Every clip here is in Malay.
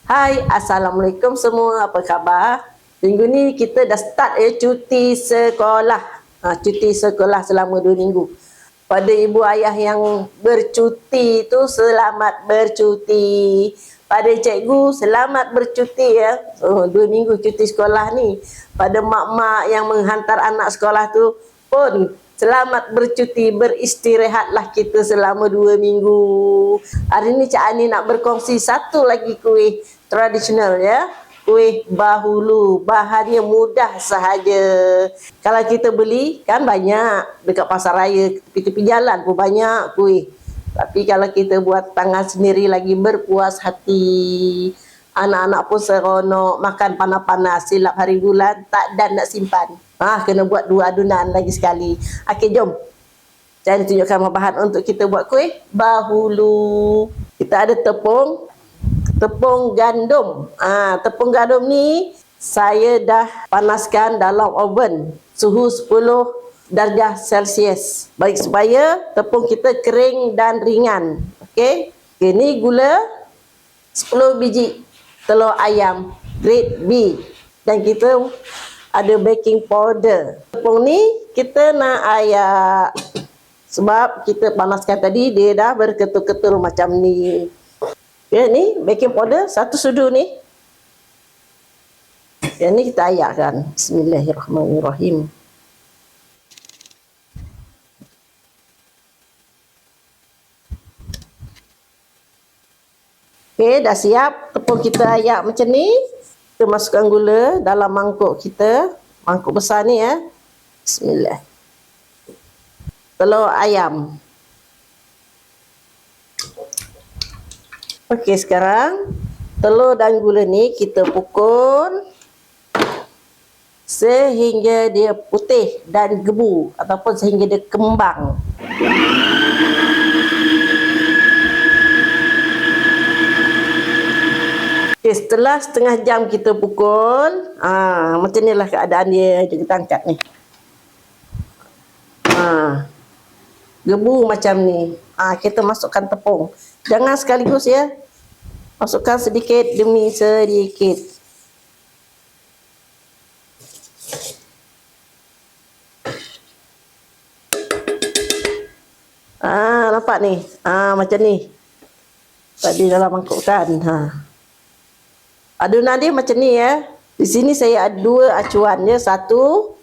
Hai, Assalamualaikum semua. Apa khabar? Minggu ni kita dah start cuti sekolah. Cuti sekolah selama 2 minggu. Pada ibu ayah yang bercuti tu, selamat bercuti. Pada cikgu, selamat bercuti ya. 2 minggu cuti sekolah ni. Pada mak-mak yang menghantar anak sekolah tu pun, selamat bercuti, beristirahatlah kita selama 2 minggu. Hari ni Cik Ani nak berkongsi satu lagi kuih tradisional ya. Kuih bahulu. Bahannya mudah sahaja. Kalau kita beli kan banyak. Dekat pasar raya, tepi-tepi jalan pun banyak kuih. Tapi kalau kita buat tangan sendiri lagi berpuas hati. Anak-anak pun seronok. Makan panas-panas. Silap hari bulan. Tak dan nak simpan. Kena buat 2 adunan lagi sekali. Okey, jom. Saya tunjukkan bahan untuk kita buat kuih bahulu. Kita ada tepung gandum. Tepung gandum ni saya dah panaskan dalam oven suhu 10 darjah Celsius. Baik supaya tepung kita kering dan ringan. Okey. Ini gula 10 biji, telur ayam grade B, dan kita ada baking powder. Tepung ni kita nak ayak. Sebab kita panaskan tadi, dia dah berketul-ketul macam ni. Ya, ni baking powder 1 sudu ni. Yang ni kita ayakkan. Bismillahirrahmanirrahim. Okey, dah siap. Tepung kita ayak macam ni. Kita masukkan gula dalam mangkuk kita. Mangkuk besar ni ya. Bismillah. Telur ayam. Okey, sekarang telur dan gula ni kita pukul sehingga dia putih dan gebu ataupun sehingga dia kembang. Okey, setelah setengah jam kita pukul, macam inilah keadaan dia. Kita angkat ni. Gebu macam ni. Kita masukkan tepung. Jangan sekaligus ya. Masukkan sedikit demi sedikit. Nampak ni? Macam ni. Tadi dalam mangkuk kan. Adunan dia macam ni ya. Di sini saya ada 2 acuan ya. 1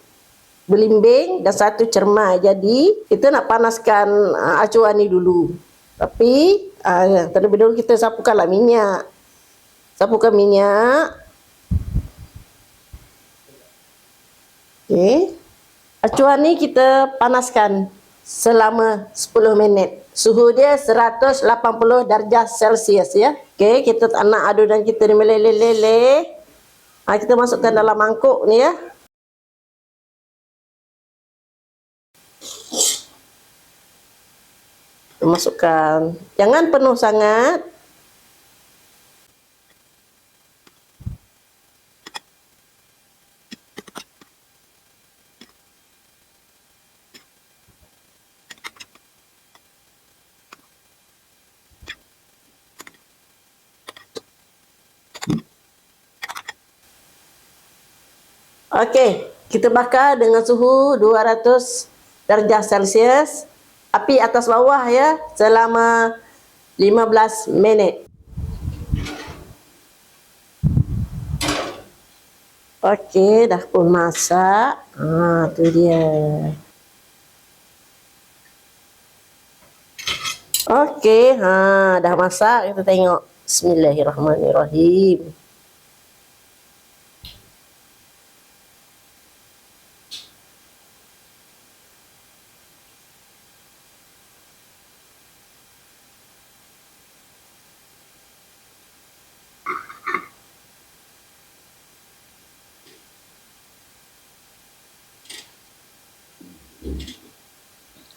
belimbing dan 1 cermai. Jadi kita nak panaskan acuan ni dulu. Tapi terlebih dahulu kita sapukanlah minyak. Sapukan minyak. Okey. Acuan ni kita panaskan selama 10 minit. Suhu dia 180 darjah Celsius ya. Okey, kita nak adunan kita ni meleleh-leleh. Kita masukkan dalam mangkuk ni ya. Masukkan, jangan penuh sangat. Okey, kita bakar dengan suhu 200 darjah Celsius. Api atas bawah ya, selama 15 minit. Okey, dah pun masak. Tu dia. Okey, dah masak. Kita tengok. Bismillahirrahmanirrahim.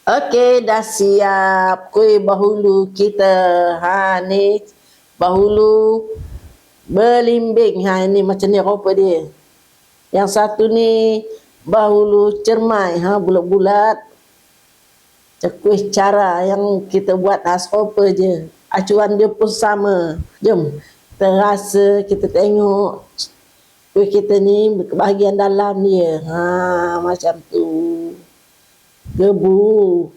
Okey, dah siap kuih bahulu kita. Ni bahulu belimbing. Ini macam ni rupa dia. Yang satu ni bahulu cermai. Bulat-bulat. Kuih cara yang kita buat serupa je. Acuan dia pun sama. Jom terasa, kita tengok kuih kita ni bahagian dalam dia. Macam tu. Gebu.